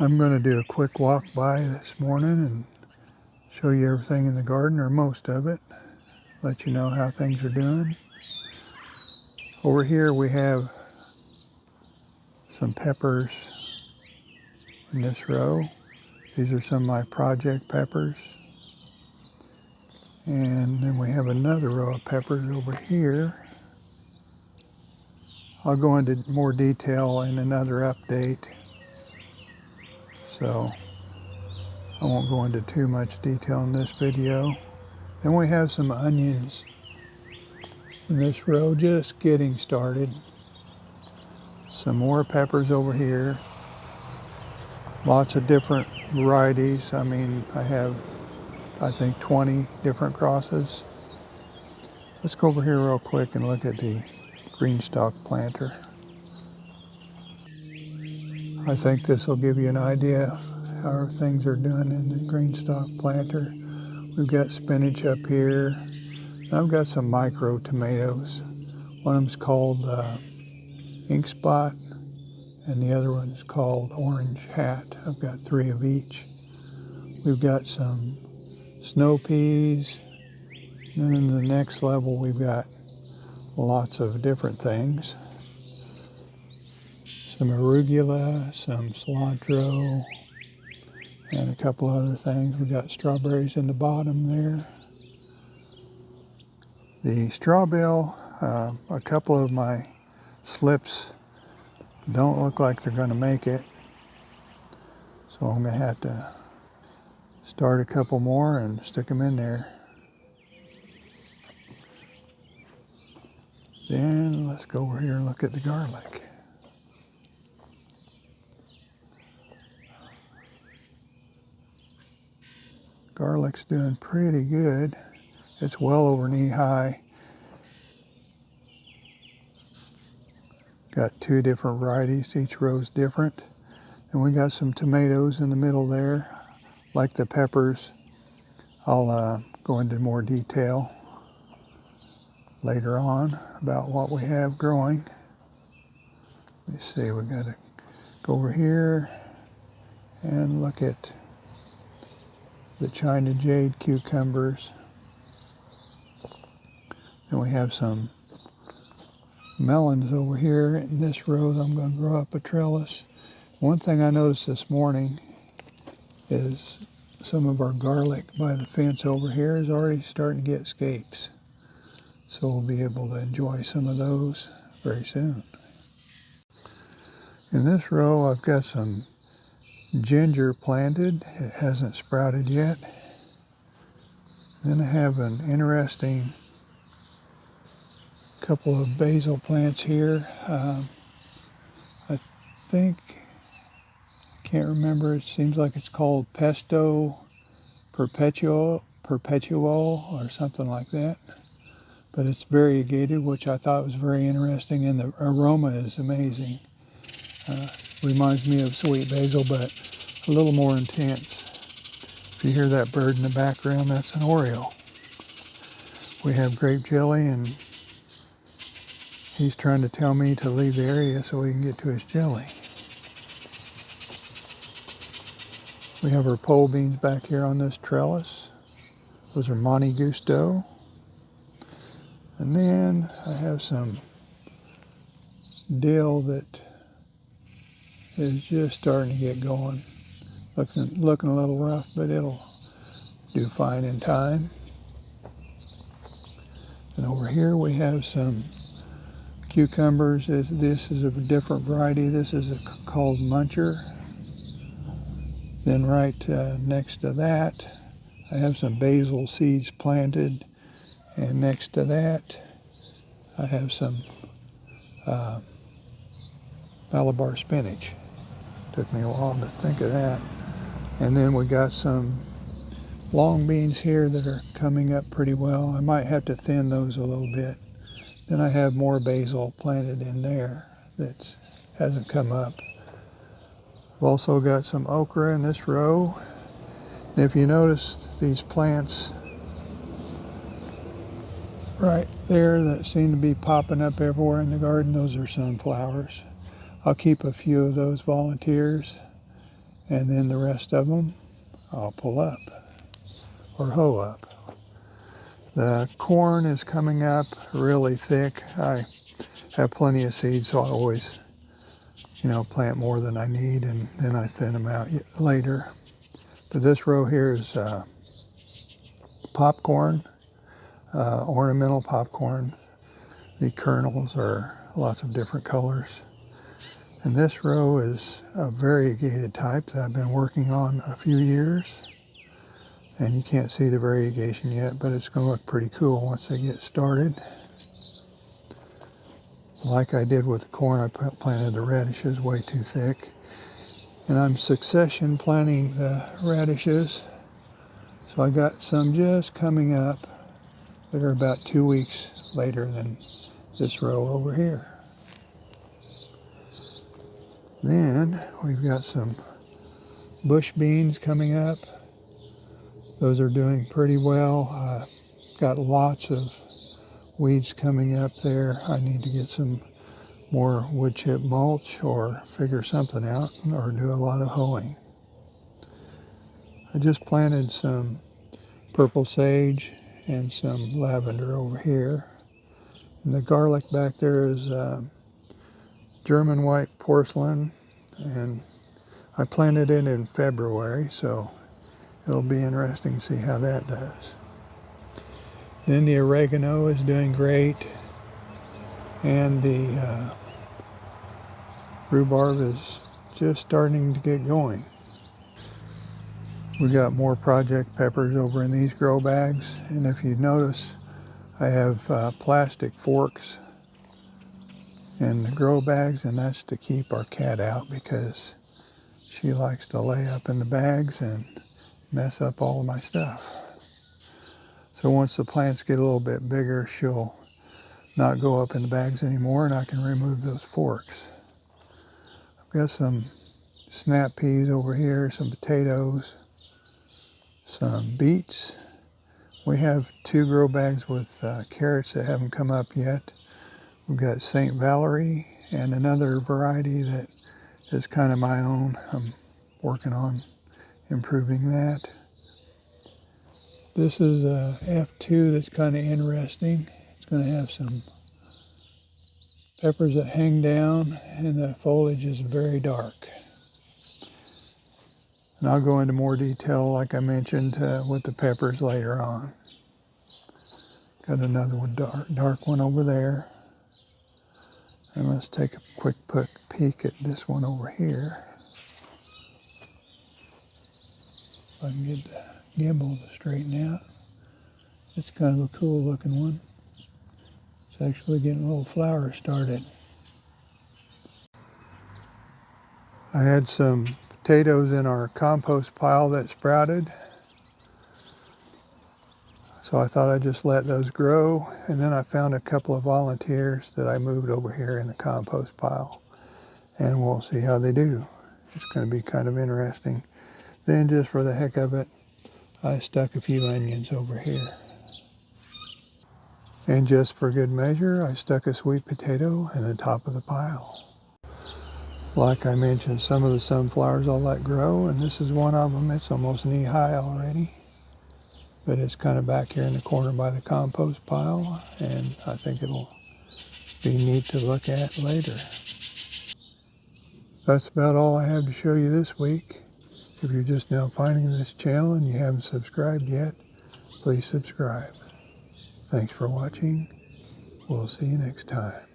I'm going to do a quick walk by this morning and show you everything in the garden, or most of it. Let you know how things are doing. Over here we have some peppers in this row. These are some of my project peppers. And then we have another row of peppers over here. I'll go into more detail in another update, so I won't go into too much detail in this video. Then we have some onions in this row, just getting started. Some more peppers over here. Lots of different varieties. I have, I think, 20 different crosses. Let's go over here real quick and look at the green stalk planter. I think this will give you an idea how things are doing in the green stalk planter. We've got spinach up here. I've got some micro tomatoes. One of them's called ink spot, and the other one's called orange hat. I've got 3 of each. We've got some snow peas. And then in the next level, we've got lots of different things. Some arugula, some cilantro, and a couple other things. We've got strawberries in the bottom there. The strawbill, a couple of my slips don't look like they're going to make it. So I'm going to have to start a couple more and stick them in there. Then let's go over here and look at the garlic. Garlic's doing pretty good. It's well over knee high. Got 2 different varieties, each row's different. And we got some tomatoes in the middle there. Like the peppers, I'll go into more detail later on about what we have growing. Let me see, we got to go over here and look at the China Jade cucumbers. Then we have some melons over here in this row that I'm going to grow up a trellis. One thing I noticed this morning is some of our garlic by the fence over here is already starting to get scapes. So we'll be able to enjoy some of those very soon. In this row I've got some ginger planted. It hasn't sprouted yet. Then I have an interesting couple of basil plants here. I think, can't remember, it seems like it's called Pesto Perpetuo or something like that. But it's variegated, which I thought was very interesting, and the aroma is amazing. Reminds me of sweet basil, but a little more intense. If you hear that bird in the background, that's an oriole. We have grape jelly, and he's trying to tell me to leave the area so we can get to his jelly. We have our pole beans back here on this trellis. Those are Monte Gusto. And then I have some dill that is just starting to get going. Looking a little rough, but it'll do fine in time. And over here we have some cucumbers. This is a different variety. This is called Muncher. Then right next to that, I have some basil seeds planted. And next to that, I have some Malabar spinach. Took me a while to think of that. And then we got some long beans here that are coming up pretty well. I might have to thin those a little bit. Then I have more basil planted in there that hasn't come up. I've also got some okra in this row. And if you notice these plants right there that seem to be popping up everywhere in the garden, those are sunflowers. I'll keep a few of those volunteers, and then the rest of them I'll pull up or hoe up. The corn is coming up really thick. I have plenty of seeds, so I always, plant more than I need, and then I thin them out later. But this row here is popcorn, ornamental popcorn. The kernels are lots of different colors. And this row is a variegated type that I've been working on a few years. And you can't see the variegation yet, but it's going to look pretty cool once they get started. Like I did with the corn, I planted the radishes way too thick. And I'm succession planting the radishes. So I got some just coming up that are about 2 weeks later than this row over here. Then we've got some bush beans coming up. Those are doing pretty well. Got lots of weeds coming up there. I need to get some more wood chip mulch or figure something out, or do a lot of hoeing. I just planted some purple sage and some lavender over here. And the garlic back there is German white porcelain, and I planted it in February, so it'll be interesting to see how that does. Then the oregano is doing great, and the rhubarb is just starting to get going. We got more project peppers over in these grow bags, and if you notice, I have plastic forks in the grow bags, and that's to keep our cat out because she likes to lay up in the bags and mess up all of my stuff. So once the plants get a little bit bigger, she'll not go up in the bags anymore, and I can remove those forks. I've got some snap peas over here, some potatoes, some beets. We have 2 grow bags with carrots that haven't come up yet. We've got St. Valerie and another variety that is kind of my own. I'm working on improving that. This is a F2 that's kind of interesting. It's going to have some peppers that hang down, and the foliage is very dark. And I'll go into more detail, like I mentioned, with the peppers later on. Got another one, dark one over there. And let's take a quick peek at this one over here. If I can get the gimbal to straighten out. It's kind of a cool looking one. It's actually getting a little flower started. I had some potatoes in our compost pile that sprouted. So I thought I'd just let those grow, and then I found a couple of volunteers that I moved over here in the compost pile, and we'll see how they do. It's going to be kind of interesting. Then just for the heck of it, I stuck a few onions over here. And just for good measure, I stuck a sweet potato in the top of the pile. Like I mentioned, some of the sunflowers I'll let grow, and this is one of them. It's almost knee high already. But it's kind of back here in the corner by the compost pile, and I think it'll be neat to look at later. That's about all I have to show you this week. If you're just now finding this channel and you haven't subscribed yet, please subscribe. Thanks for watching. We'll see you next time.